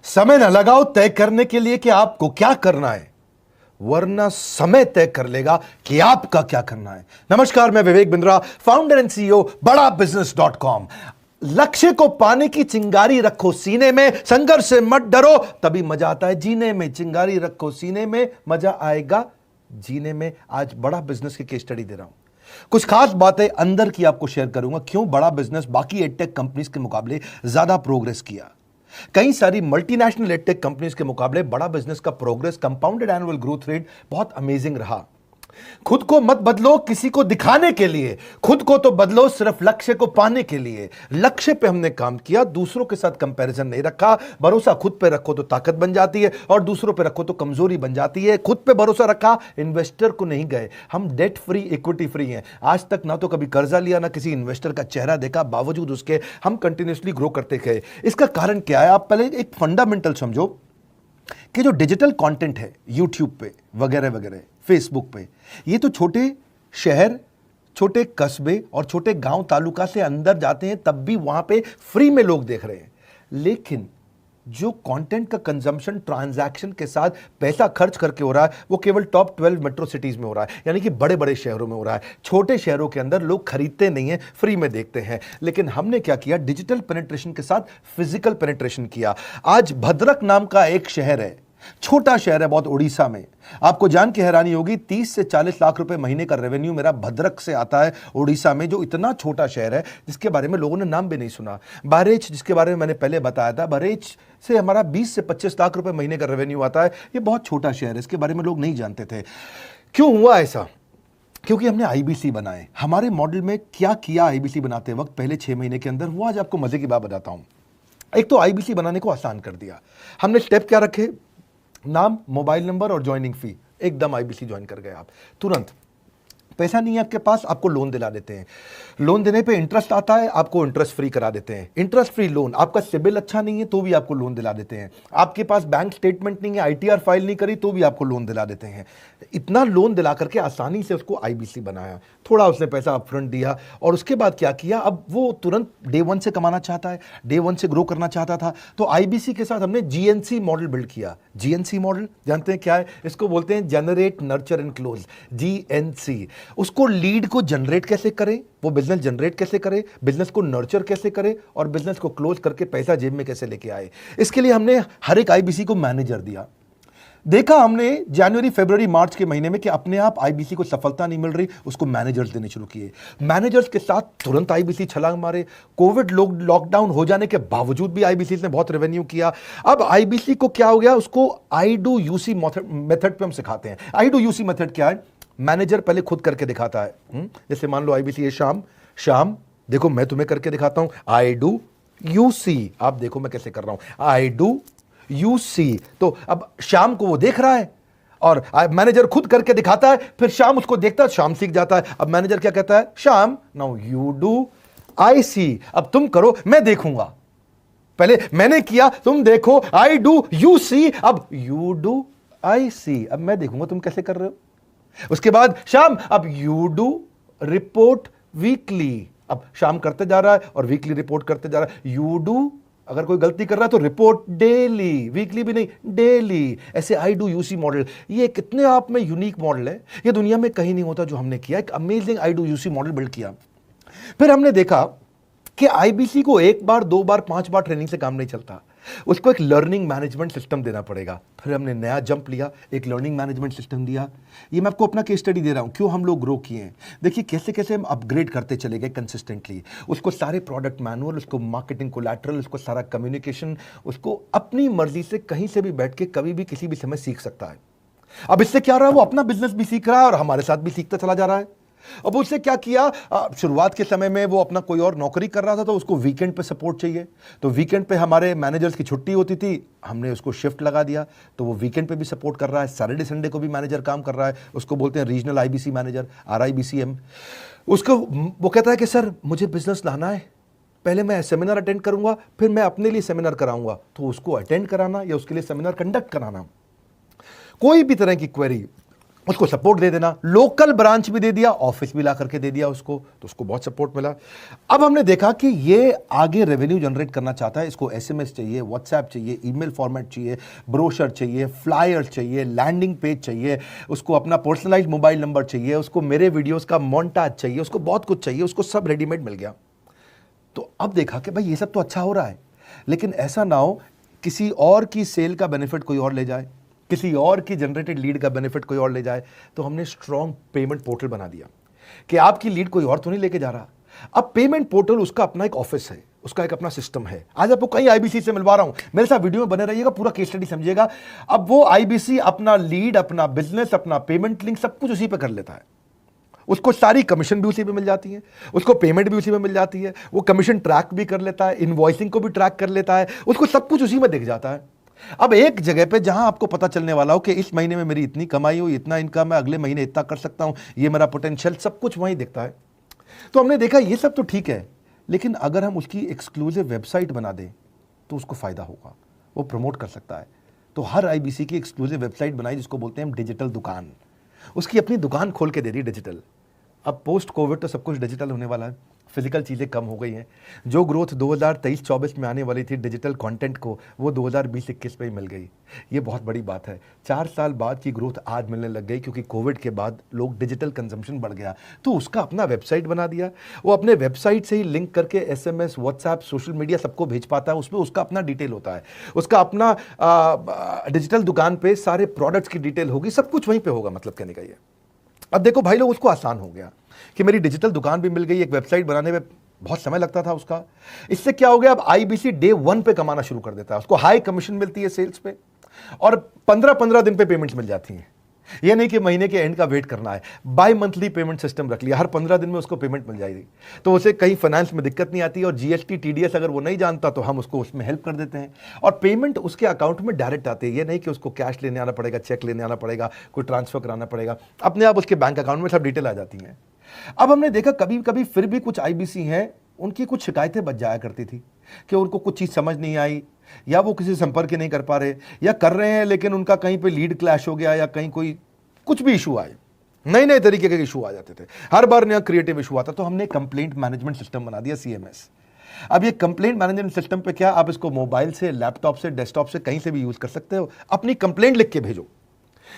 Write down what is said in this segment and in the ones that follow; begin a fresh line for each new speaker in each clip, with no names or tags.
समय न लगाओ तय करने के लिए कि आपको क्या करना है, वरना समय तय कर लेगा कि आपका क्या करना है। नमस्कार, मैं Vivek Bindra, founder and CEO बड़ा बिजनेस.com। लक्ष्य को पाने की चिंगारी रखो सीने में, संघर्ष से मत डरो, तभी मजा आता है जीने में। चिंगारी रखो सीने में, मजा आएगा जीने में। आज बड़ा बिजनेस की केस स्टडी दे रहा हूं, कुछ खास बातें अंदर की आपको शेयर करूंगा, क्यों बड़ा बिजनेस बाकी एडटेक कंपनीज के मुकाबले ज्यादा प्रोग्रेस किया। कई सारी मल्टीनेशनल एडटेक कंपनीज के मुकाबले बड़ा बिजनेस का progress, compounded annual growth rate बहुत अमेजिंग रहा। खुद को मत बदलो किसी को दिखाने के लिए, खुद को तो बदलो सिर्फ लक्ष्य को पाने के लिए। लक्ष्य पे हमने काम किया, दूसरों के साथ कंपैरिजन नहीं रखा। भरोसा खुद पे रखो तो ताकत बन जाती है, और दूसरों पे रखो तो कमजोरी बन जाती है। खुद पे भरोसा रखा, इन्वेस्टर को नहीं गए। हम डेट फ्री, इक्विटी फ्री हैं। आज तक ना तो कभी कर्जा लिया, ना किसी इन्वेस्टर का चेहरा देखा, बावजूद उसके हम कंटिन्यूसली ग्रो करते गए। इसका कारण क्या है? आप पहले एक फंडामेंटल समझो कि जो डिजिटल कंटेंट है यूट्यूब पे वगैरह वगैरह, फेसबुक पे, ये तो छोटे शहर, छोटे कस्बे और छोटे गांव तालुका से अंदर जाते हैं, तब भी वहां पे फ्री में लोग देख रहे हैं। लेकिन जो कंटेंट का कंजम्पशन ट्रांजैक्शन के साथ पैसा खर्च करके हो रहा है, वो केवल टॉप 12 मेट्रो सिटीज में हो रहा है, यानी कि बड़े बड़े शहरों में हो रहा है। छोटे शहरों के अंदर लोग खरीदते नहीं हैं, फ्री में देखते हैं। लेकिन हमने क्या किया? डिजिटल पेनिट्रेशन के साथ फिजिकल पेनिट्रेशन किया। आज भद्रक नाम का एक शहर है, छोटा शहर है बहुत, उड़ीसा में। आपको जान के हैरानी होगी, 30 से 40 लाख रुपए महीने का रेवेन्यू मेरा भद्रक से आता है, उड़ीसा में, जो इतना छोटा शहर है जिसके बारे में लोगों ने नाम भी नहीं सुना। बहरेच, जिसके बारे में मैंने पहले बताया था, बहरेच से हमारा 20 से 25 लाख रुपए महीने का रेवेन्यू आता है। ये बहुत छोटा शहर है, इसके बारे में लोग नहीं जानते थे। क्यों हुआ ऐसा? क्योंकि हमने आईबीसी बनाए। हमारे मॉडल में क्या किया आईबीसी बनाते वक्त पहले 6 महीने के अंदर, वो आज आपको मजे की बात बताता हूं। एक तो आईबीसी बनाने को आसान कर दिया हमने। स्टेप क्या रखे? नाम, मोबाइल नंबर और ज्वाइनिंग फी। एकदम आईबीसी ज्वाइन कर गए आप तुरंत। पैसा नहीं है आपके पास, आपको लोन दिला देते हैं। लोन देने पे इंटरेस्ट आता है, आपको इंटरेस्ट फ्री करा देते हैं। Interest free loan. आपका सिबिल अच्छा नहीं है तो भी आपको लोन दिला देते हैं। आपके पास बैंक स्टेटमेंट नहीं है, आईटीआर फाइल नहीं करी, तो भी आपको लोन दिला देते हैं। इतना लोन दिला करके आसानी से उसको आईबीसी बनाया। थोड़ा उसने पैसा अपफ्रंट दिया, और उसके बाद क्या किया? अब वो तुरंत डे 1 से कमाना चाहता है, डे 1 से ग्रो करना चाहता था। तो आईबीसी के साथ हमने जीएनसी मॉडल बिल्ड किया। जीएनसी मॉडल जानते हैं क्या है? इसको बोलते हैं generate, nurture and close, GNC. उसको लीड को जनरेट कैसे करें, वो बिजनेस जनरेट कैसे करे, बिजनेस को नर्चर कैसे करे, और बिजनेस को क्लोज करके पैसा जेब में कैसे लेके आए। इसके लिए हमने हर एक आईबीसी को मैनेजर दिया। देखा हमने जनवरी, फरवरी, मार्च के महीने में कि अपने आप आईबीसी को सफलता नहीं मिल रही, उसको मैनेजर्स देने शुरू किए। मैनेजर्स के साथ तुरंत आईबीसी छलांग मारे। कोविड लॉकडाउन हो जाने के बावजूद भी आईबीसी ने बहुत रेवेन्यू किया। अब आईबीसी को क्या हो गया? उसको आई डू यूसी मेथड पे हम सिखाते हैं। आई डू यूसी मेथड क्या है? मैनेजर पहले खुद करके दिखाता है। जैसे मान लो आईबीसी है, शाम देखो मैं तुम्हें करके दिखाता हूं, आई डू यूसी। आप देखो मैं कैसे कर रहा हूं, आई डू यूसी। तो अब शाम को वो देख रहा है, और मैनेजर खुद करके दिखाता है, फिर शाम उसको देखता है, शाम सीख जाता है। अब मैनेजर क्या कहता है? शाम, नाउ यू डू आई सी। अब तुम करो, मैं देखूंगा। पहले मैंने किया, तुम देखो, आई डू यू सी, अब यू डू आई सी। अब मैं देखूंगा तुम कैसे कर रहे हो। उसके बाद शाम, अब यू डू रिपोर्ट वीकली। अब शाम करते जा रहा है और वीकली रिपोर्ट करते जा रहा है। यू डू, अगर कोई गलती कर रहा है तो रिपोर्ट डेली, वीकली भी नहीं, डेली। ऐसे आई डू यूसी मॉडल, ये कितने आप में यूनिक मॉडल है, ये दुनिया में कहीं नहीं होता जो हमने किया। एक amazing I do UC model build किया। फिर हमने देखा कि आईबीसी को 1 बार, 2 बार, 5 बार ट्रेनिंग से काम नहीं चलता, उसको एक लर्निंग मैनेजमेंट सिस्टम देना पड़ेगा। फिर हमने नया जंप लिया, एक लर्निंग मैनेजमेंट सिस्टम दिया। ये मैं आपको अपना केस स्टडी दे रहा हूं, क्यों हम लोग ग्रो किए हैं। देखिए कैसे कैसे हम अपग्रेड करते चले गए कंसिस्टेंटली। उसको सारे प्रोडक्ट मैनुअल, उसको मार्केटिंग कोलैटरल, उसको सारा कम्युनिकेशन, उसको अपनी मर्जी से कहीं से भी बैठ के कभी भी किसी भी समय सीख सकता है। अब इससे क्या रहा? वो अपना बिजनेस भी सीख रहा है और हमारे साथ भी सीखता चला जा रहा है। अब उससे क्या किया? शुरुआत के समय में वो अपना कोई और नौकरी कर रहा था, तो उसको वीकेंड पे सपोर्ट चाहिए। तो वीकेंड पे हमारे मैनेजर्स की छुट्टी होती थी, हमने उसको शिफ्ट लगा दिया, तो वो वीकेंड पे भी सपोर्ट कर रहा है। सैटरडे संडे को भी मैनेजर काम कर रहा है। उसको बोलते हैं रीजनल आईबीसी मैनेजर, RIBCM। उसको वो कहता है कि सर मुझे बिजनेस लाना है, पहले मैं सेमिनार अटेंड करूंगा, फिर मैं अपने लिए सेमिनार कराऊंगा। तो उसको अटेंड कराना या उसके लिए सेमिनार कंडक्ट कराना, कोई भी तरह की क्वेरी, उसको सपोर्ट दे देना, लोकल ब्रांच भी दे दिया, ऑफिस भी ला करके दे दिया उसको, तो उसको बहुत सपोर्ट मिला। अब हमने देखा कि ये आगे रेवेन्यू जनरेट करना चाहता है, इसको एसएमएस चाहिए, व्हाट्सएप चाहिए, ईमेल फॉर्मेट चाहिए, ब्रोशर चाहिए, फ्लायर चाहिए, लैंडिंग पेज चाहिए, उसको अपना पर्सनलाइज्ड मोबाइल नंबर चाहिए, उसको मेरे वीडियोस का मोन्टाज चाहिए, उसको बहुत कुछ चाहिए, उसको सब रेडीमेड मिल गया। तो अब देखा कि भाई ये सब तो अच्छा हो रहा है, लेकिन ऐसा ना हो किसी और की सेल का बेनिफिट कोई और ले जाए, किसी और की जनरेटेड लीड का बेनिफिट कोई और ले जाए। तो हमने स्ट्रॉन्ग पेमेंट पोर्टल बना दिया कि आपकी लीड कोई और तो नहीं लेके जा रहा। अब पेमेंट पोर्टल उसका अपना एक ऑफिस है, उसका एक अपना सिस्टम है। आज आपको कई आईबीसी से मिलवा रहा हूं, मेरे साथ वीडियो में बने रहिएगा, पूरा केस स्टडी समझिएगा। अब वो आईबीसी अपना लीड, अपना बिजनेस, अपना पेमेंट लिंक सब कुछ उसी पे कर लेता है। उसको सारी कमीशन भी उसी पे मिल जाती है, उसको पेमेंट भी उसी में मिल जाती है, वो कमीशन ट्रैक भी कर लेता है, इनवॉइसिंग को भी ट्रैक कर लेता है, उसको सब कुछ उसी में दिख जाता है। अब एक जगह पे जहां आपको पता चलने वाला हो कि इस महीने में मेरी इतनी कमाई हो, इतना इनकम है, अगले महीने इतना कर सकता हूं, ये मेरा पोटेंशियल, सब कुछ वहीं दिखता है। तो हमने देखा ये सब तो ठीक है, लेकिन अगर हम उसकी एक्सक्लूसिव वेबसाइट बना दें तो उसको फायदा होगा, वो प्रमोट कर सकता है। तो हर आईबीसी की एक्सक्लूसिव वेबसाइट बनाई, जिसको बोलते हैं हम डिजिटल दुकान। उसकी अपनी दुकान खोल के दे दी डिजिटल। अब पोस्ट कोविड तो सब कुछ डिजिटल होने वाला है, फिजिकल चीज़ें कम हो गई हैं। जो ग्रोथ 2023-24 में आने वाली थी डिजिटल कंटेंट को, वो 2020-21 में ही मिल गई। ये बहुत बड़ी बात है। 4 साल बाद की ग्रोथ आज मिलने लग गई, क्योंकि कोविड के बाद लोग डिजिटल कंजम्पशन बढ़ गया। तो उसका अपना वेबसाइट बना दिया, वो अपने वेबसाइट से ही लिंक करके एसएमएस, व्हाट्सएप, सोशल मीडिया सबको भेज पाता है। उसमें उसका अपना डिटेल होता है, उसका अपना डिजिटल दुकान पे सारे प्रोडक्ट्स की डिटेल होगी, सब कुछ वहीं पर होगा। मतलब कहने का ये, अब देखो भाई लोग, उसको आसान हो गया कि मेरी डिजिटल दुकान भी मिल गई। एक वेबसाइट बनाने में बहुत समय लगता था उसका। इससे क्या हो गया, अब आईबीसी डे 1 पे कमाना शुरू कर देता है। उसको हाई कमीशन मिलती है सेल्स पे, और 15-15 दिन पे पेमेंट्स मिल जाती हैं। ये नहीं कि महीने के एंड का वेट करना है, बाई मंथली पेमेंट सिस्टम रख लिया, हर 15 दिन में उसको पेमेंट मिल जाएगी। तो उसे कहीं फाइनेंस में दिक्कत नहीं आती, और जीएसटी, टीडीएस अगर वो नहीं जानता तो हम उसको उसमें हेल्प कर देते हैं, और पेमेंट उसके अकाउंट में डायरेक्ट आती है। ये नहीं कि उसको कैश लेने आना पड़ेगा, चेक लेने आना पड़ेगा, कोई ट्रांसफर कराना पड़ेगा, अपने आप उसके बैंक अकाउंट में सब डिटेल आ जाती हैं। अब हमने देखा कभी कभी फिर भी कुछ आईबीसी हैं, उनकी कुछ शिकायतें बच जाया करती थी कि उनको कुछ चीज़ समझ नहीं आई, या वो किसी संपर्क ही नहीं कर पा रहे, या कर रहे हैं लेकिन उनका कहीं पे लीड क्लैश हो गया, या कहीं कोई कुछ भी इशू आए, नए नए तरीके के इशू आ जाते थे, हर बार नया क्रिएटिव इशू आता। तो हमने कंप्लेंट मैनेजमेंट सिस्टम बना दिया, सीएमएस। अब ये कंप्लेंट मैनेजमेंट सिस्टम पे क्या, आप इसको मोबाइल से, लैपटॉप से, डेस्कटॉप से, कहीं से भी यूज कर सकते हो। अपनी कंप्लेंट लिख के भेजो,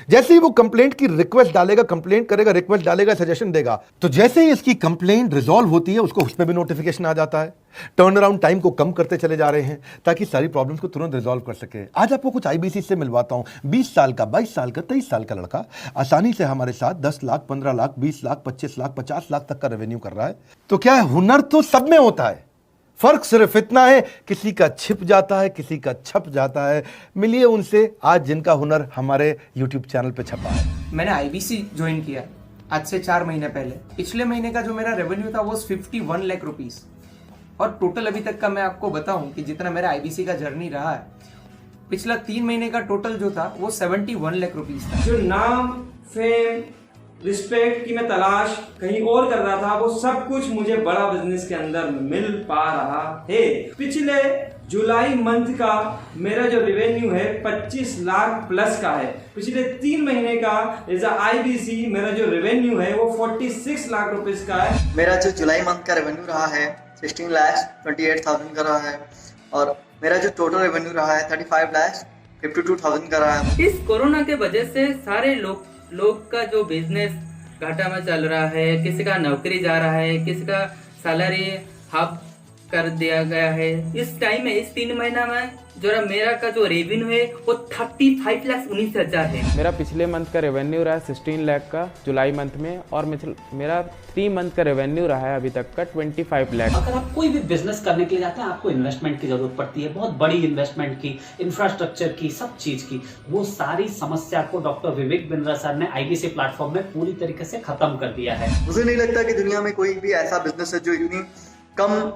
जैसे ही वो कंप्लेंट की रिक्वेस्ट डालेगा, कंप्लेंट करेगा, रिक्वेस्ट डालेगा, सजेशन देगा, तो जैसे ही इसकी कंप्लेंट रिजॉल्व होती है उसको उसमें भी नोटिफिकेशन आ जाता है। टर्न अराउंड टाइम को कम करते चले जा रहे हैं, ताकि सारी प्रॉब्लम्स को तुरंत रिजॉल्व कर सके। आज आपको कुछ आईबीसी से मिलवाता हूं, 20 साल का, 22 साल का, 23 साल का लड़का आसानी से हमारे साथ 10 लाख, 15 लाख, 20 लाख, 25 लाख, 50 लाख तक का रेवेन्यू कर रहा है। तो क्या है, हुनर तो सब में होता है, फर्क सिर्फ इतना है किसी का छिप जाता है, किसी का छप जाता है। मिलिए उनसे आज जिनका हुनर हमारे YouTube चैनल पे छपा है।
मैंने आईबीसी ज्वाइन किया आज से 4 महीने पहले। पिछले महीने का जो मेरा रेवेन्यू था वो 51 लाख रुपीस, और टोटल अभी तक का मैं आपको बताऊं कि जितना मेरा आईबीसी का जर्नी रहा है, पिछला 3 महीने का टोटल जो था वो 71 लाख रुपीस था।
जो नाम, फेम, रिस्पेक्ट की मैं तलाश कहीं और कर रहा था, वो सब कुछ मुझे बड़ा बिजनेस के अंदर मिल पा रहा है। पिछले जुलाई मंथ का मेरा जो रेवेन्यू है 25 लाख प्लस का है। पिछले 3 महीने का एज अ आईबीसी मेरा जो रेवेन्यू है वो 46 लाख रुपीस का है।
मेरा जो जुलाई मंथ का रेवेन्यू रहा है 16 लाख 28,000 का रहा है, और मेरा जो टोटल रेवेन्यू रहा है 35 लाख 52,000 का रहा है।
इस कोरोना के वजह से सारे लोग का जो बिजनेस घाटा में चल रहा है, किसी का नौकरी जा रहा है, किसी का सैलरी हाफ कर दिया गया है। इस टाइम में, इस 3 महीना में जो मेरा का जो रेवेन्यू है वो 35,19,000 है।
मेरा पिछले मंथ का रेवेन्यू रहा है 16 लाख का जुलाई मंथ में, और मेरा 3 मंथ का रेवेन्यू रहा है अभी तक का 25 लाख।
अगर आप कोई भी बिजनेस करने के लिए जाते हैं, आपको इन्वेस्टमेंट की जरूरत पड़ती है, बहुत बड़ी इन्वेस्टमेंट की, इंफ्रास्ट्रक्चर की, सब चीज की। वो सारी समस्या को डॉक्टर विवेक बिंद्रा सर ने आईबीसी प्लेटफॉर्म में पूरी तरीके से खत्म कर दिया है।
मुझे नहीं लगता कि दुनिया में कोई भी ऐसा बिजनेस है जो इतनी कम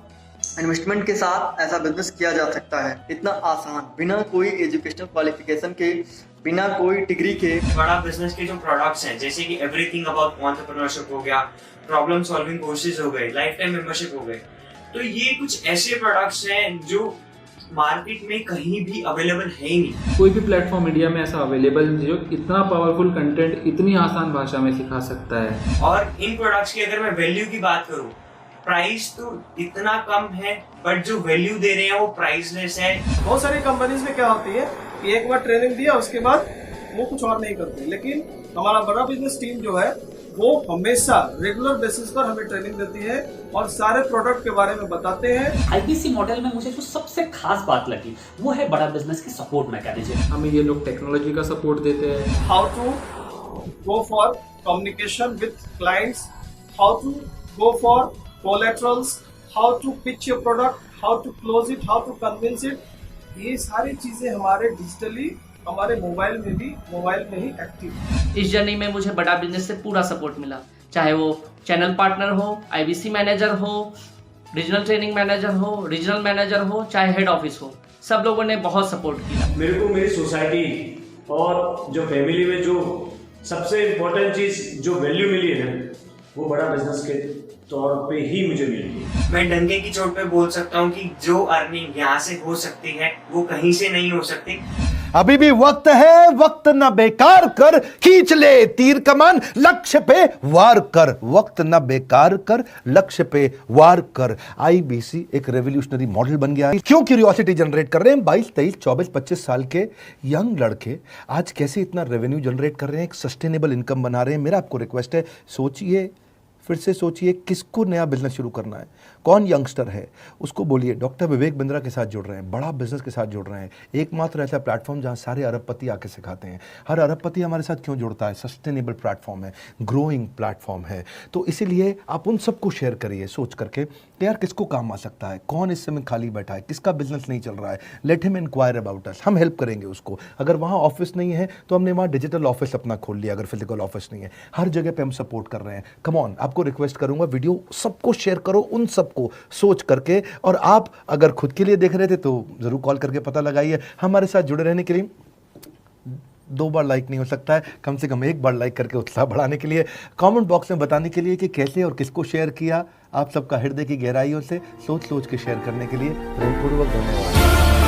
इन्वेस्टमेंट के साथ ऐसा बिजनेस किया जा सकता है, इतना आसान, बिना कोई एजुकेशनल क्वालिफिकेशन के, बिना कोई डिग्री के।
बड़ा बिजनेस के जो प्रोडक्ट्स हैं, जैसे कि एवरीथिंग अबाउट एंटरप्रेन्योरशिप हो गया, प्रॉब्लम सॉल्विंग कोर्सेज हो गए, लाइफ टाइम मेंबरशिप हो गए, तो ये कुछ ऐसे प्रोडक्ट्स हैं जो
मार्केट में कहीं भी अवेलेबल है ही नहीं।
कोई भी प्लेटफॉर्म इंडिया में ऐसा अवेलेबल नहीं जो इतना पावरफुल कंटेंट इतनी आसान भाषा में सिखा सकता है।
और इन प्रोडक्ट्स की अगर मैं वैल्यू की बात करूं, प्राइस तो इतना कम है बट जो वैल्यू दे रहे हैं वो प्राइसलेस है।
बहुत सारी कंपनीज में क्या होती है कि एक बार ट्रेनिंग दिया उसके बाद वो कुछ और नहीं करते, लेकिन हमारा बड़ा बिजनेस टीम जो है वो हमेशा रेगुलर बेसिस पर हमें ट्रेनिंग देती है और सारे प्रोडक्ट के बारे में बताते हैं।
आईबीसी मॉडल में मुझे जो सबसे खास बात लगी वो है बड़ा बिजनेस की सपोर्ट मैकेनिज्म।
हमें ये लोग टेक्नोलॉजी का सपोर्ट देते हैं।
How to go for communication with clients, how to go for collaterals, how to pitch your product, how to close it, how to convince it, ये सारी चीजें हमारे डिजिटली हमारे मोबाइल में ही एक्टिव।
इस जर्नी में मुझे बड़ा बिजनेस से पूरा सपोर्ट मिला, चाहे वो चैनल पार्टनर हो, आईबीसी मैनेजर हो, रीजनल ट्रेनिंग मैनेजर हो, रीजनल मैनेजर हो, चाहे हेड ऑफिस हो, सब लोगों ने बहुत सपोर्ट किया।
मेरे को मेरी सोसाइटी और जो फैमिली में जो सबसे इम्पोर्टेंट चीज़ जो वैल्यू मिली है ना, वो बड़ा बिजनेस के तौर पे ही मुझे मिली।
मैं डंके की चोट पे बोल सकता हूँ कि जो अर्निंग यहाँ से हो सकती है वो कहीं से नहीं हो सकती।
अभी भी वक्त है, वक्त न बेकार कर, खींच ले तीर कमान, लक्ष्य पे वार कर, वक्त न बेकार कर, लक्ष्य पे वार कर। आईबीसी एक रेवोल्यूशनरी मॉडल बन गया है। क्यों क्यूरियोसिटी जनरेट कर रहे हैं 22, 23, 24, 25 साल के यंग लड़के आज कैसे इतना रेवेन्यू जनरेट कर रहे हैं, एक सस्टेनेबल इनकम बना रहे हैं। मेरा आपको रिक्वेस्ट है, सोचिए, फिर से सोचिए किसको नया बिजनेस शुरू करना है, कौन यंगस्टर है, उसको बोलिए डॉक्टर विवेक बिंद्रा के साथ जुड़ रहे हैं, बड़ा बिजनेस के साथ जुड़ रहे हैं। एकमात्र ऐसा प्लेटफॉर्म जहां सारे अरबपति आके सिखाते हैं। हर अरबपति हमारे साथ क्यों जुड़ता है? सस्टेनेबल प्लेटफॉर्म है, ग्रोइंग प्लेटफॉर्म है। तो इसीलिए आप उन सबको शेयर करिए सोच करके कि यार किसको काम आ सकता है, कौन इस समय खाली बैठा है, किसका बिजनेस नहीं चल रहा है, let him inquire about us, हम हेल्प करेंगे उसको। अगर वहाँ ऑफिस नहीं है तो हमने वहाँ डिजिटल ऑफिस अपना खोल लिया, अगर फिजिकल ऑफिस नहीं है, हर जगह पे हम सपोर्ट कर रहे हैं। कम ऑन, आपको रिक्वेस्ट करूंगा वीडियो सबको शेयर करो, उन सबको सोच करके। और आप अगर खुद के लिए देख रहे थे तो जरूर कॉल करके पता लगाइए। हमारे साथ जुड़े रहने के लिए 2 बार लाइक नहीं हो सकता है, कम से कम 1 बार लाइक करके उत्साह बढ़ाने के लिए, कमेंट बॉक्स में बताने के लिए कि कैसे और किसको शेयर किया। आप सबका हृदय की गहराइयों से सोच सोच के शेयर करने के लिए प्रेमपूर्वक धन्यवाद।